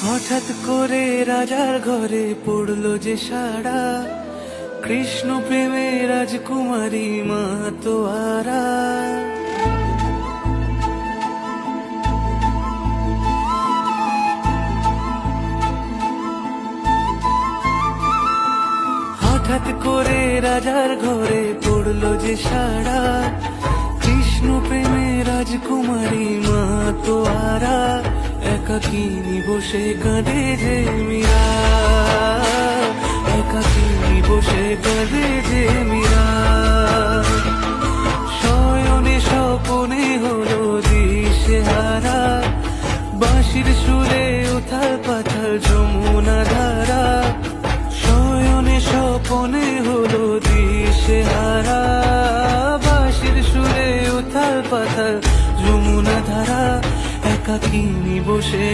হঠাৎ করে রাজার ঘরে পড়লো যে সাড়া, কৃষ্ণ প্রেমে রাজকুমারী মাতোয়ারা। হঠাৎ করে রাজার ঘরে পড়লো যে সাড়া, কৃষ্ণ প্রেমে রাজকুমারী মাতোয়ারা। একাকিনী বসে কাঁদে যে মীরা, একাকিনী বসে কাঁদে যে মীরা। শয়নে স্বপনে হলো দিশেহারা, বাঁশির সুরে উথাল পাথাল যমুনা ধারা। শয়নে স্বপনে হলো দিশেহারা, বাঁশির সুরে উথাল পাথাল যমুনা ধারা। একাকিনী বসে